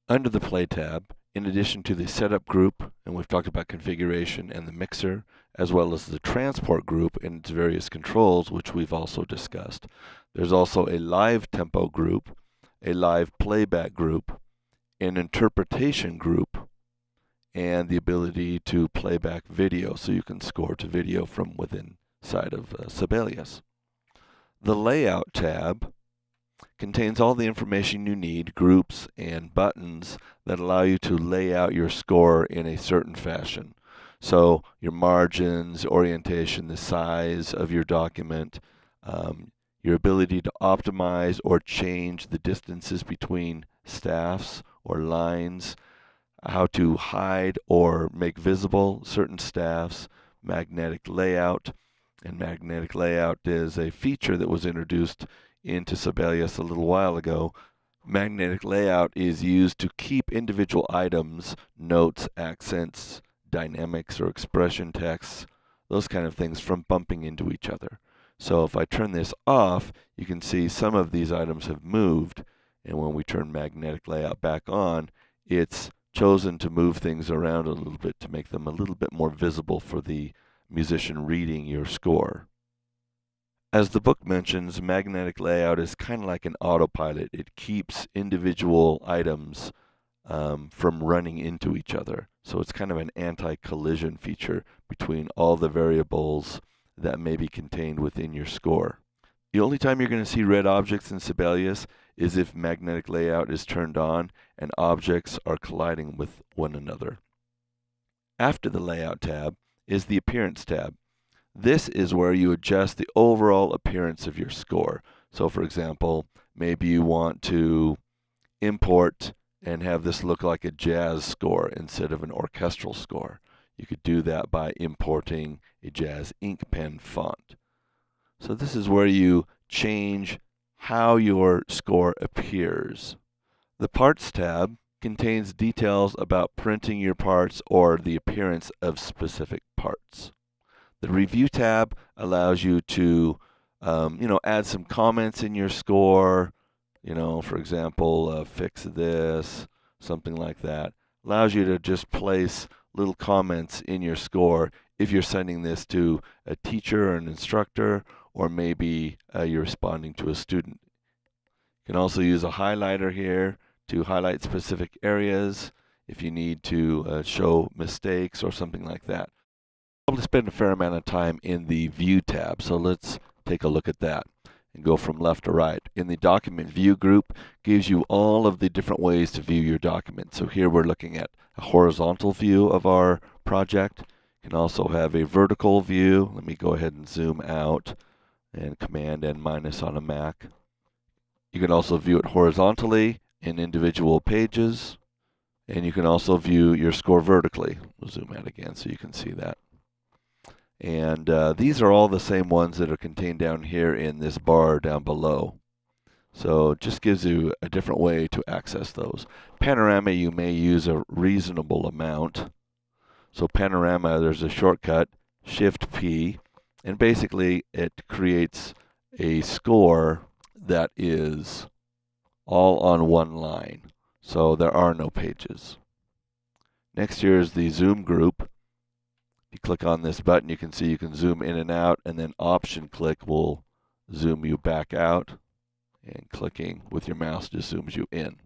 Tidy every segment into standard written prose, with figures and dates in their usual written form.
Under the Play tab, in addition to the Setup group, and we've talked about configuration and the mixer, as well as the Transport group and its various controls, which we've also discussed. There's also a Live Tempo group, a Live Playback group, an Interpretation group, and the ability to play back video, so you can score to video from within side of Sibelius. The Layout tab contains all the information you need, groups and buttons that allow you to lay out your score in a certain fashion. So your margins, orientation, the size of your document, your ability to optimize or change the distances between staffs or lines, how to hide or make visible certain staffs, magnetic layout. And magnetic layout is a feature that was introduced into Sibelius a little while ago. Magnetic layout is used to keep individual items, notes, accents, dynamics or expression texts, those kind of things from bumping into each other. So if I turn this off, you can see some of these items have moved, and when we turn magnetic layout back on, it's chosen to move things around a little bit to make them a little bit more visible for the musician reading your score. As the book mentions, magnetic layout is kind of like an autopilot. It keeps individual items from running into each other. So it's kind of an anti-collision feature between all the variables that may be contained within your score. The only time you're going to see red objects in Sibelius is if magnetic layout is turned on and objects are colliding with one another. After the Layout tab is the Appearance tab. This is where you adjust the overall appearance of your score. So for example, maybe you want to import and have this look like a jazz score instead of an orchestral score. You could do that by importing a jazz ink pen font. So this is where you change how your score appears. The Parts tab contains details about printing your parts or the appearance of specific parts. The Review tab allows you to add some comments in your score, for example, fix this, something like that. Allows you to just place little comments in your score if you're sending this to a teacher or an instructor, or maybe you're responding to a student. You can also use a highlighter here to highlight specific areas if you need to show mistakes or something like that. Probably spend a fair amount of time in the View tab, so let's take a look at that and go from left to right. In the Document View group, gives you all of the different ways to view your document. So here we're looking at a horizontal view of our project. You can also have a vertical view. Let me go ahead and zoom out, and Command and minus on a Mac. You can also view it horizontally in individual pages, and you can also view your score vertically. We'll zoom out again so you can see that. And these are all the same ones that are contained down here in this bar down below. So it just gives you a different way to access those. Panorama, you may use a reasonable amount. So Panorama, there's a shortcut, Shift P, and basically it creates a score that is all on one line. So there are no pages. Next here is the Zoom group. You click on this button, you can see you can zoom in and out, and then Option click will zoom you back out, and clicking with your mouse just zooms you in.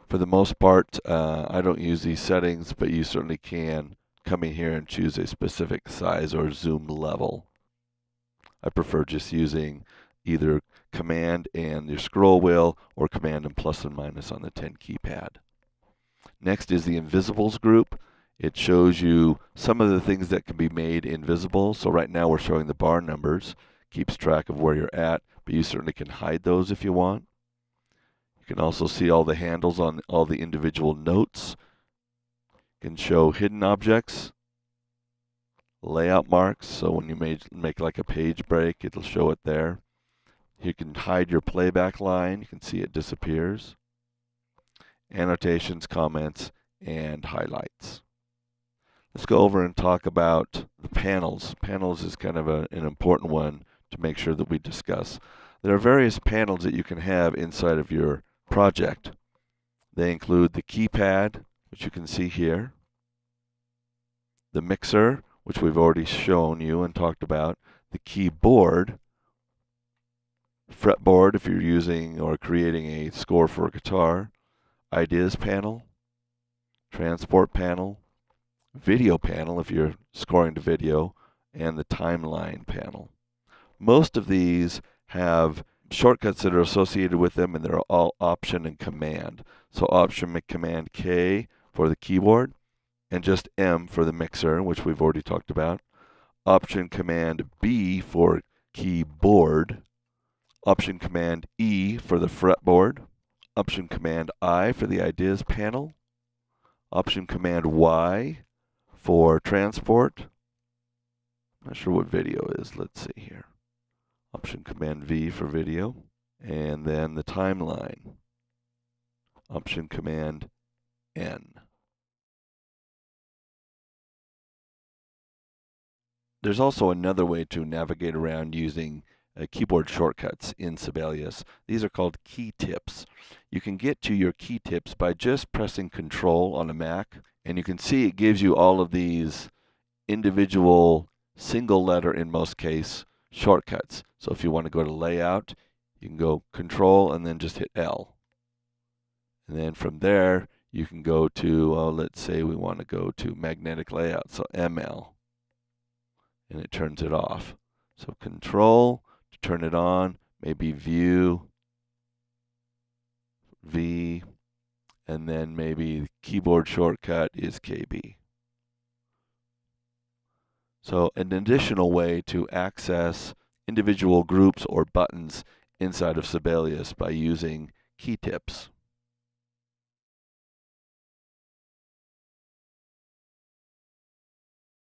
For the most part, I don't use these settings, but you certainly can come in here and choose a specific size or zoom level. I prefer just using either Command and your scroll wheel, or Command and plus and minus on the 10 keypad. Next is the Invisibles group. It shows you some of the things that can be made invisible. So right now we're showing the bar numbers, keeps track of where you're at, but you certainly can hide those if you want. You can also see all the handles on all the individual notes. You can show hidden objects, layout marks, so when you make like a page break, it'll show it there. You can hide your playback line, you can see it disappears. Annotations, comments, and highlights. Let's go over and talk about the panels. Panels is kind of an important one to make sure that we discuss. There are various panels that you can have inside of your project. They include the keypad, which you can see here, the mixer, which we've already shown you and talked about, the keyboard, fretboard if you're using or creating a score for a guitar, ideas panel, transport panel, video panel if you're scoring to video, and the timeline panel. Most of these have shortcuts that are associated with them, and they're all Option and Command. So Option and Command K for the keyboard, and just M for the mixer, which we've already talked about. Option Command B for keyboard. Option Command E for the fretboard. Option Command I for the ideas panel. Option Command Y for transport. Not sure what video is. Let's see here. Option Command V for video. And then the timeline. Option Command N. There's also another way to navigate around using keyboard shortcuts in Sibelius. These are called key tips. You can get to your key tips by just pressing Control on a Mac, and you can see it gives you all of these individual single letter, in most cases, shortcuts. So if you want to go to Layout, you can go Control and then just hit L. And then from there, you can go to, let's say we want to go to Magnetic Layout, so ML. And it turns it off. So Control to turn it on, maybe View, V, and then maybe the keyboard shortcut is KB. So an additional way to access individual groups or buttons inside of Sibelius by using key tips.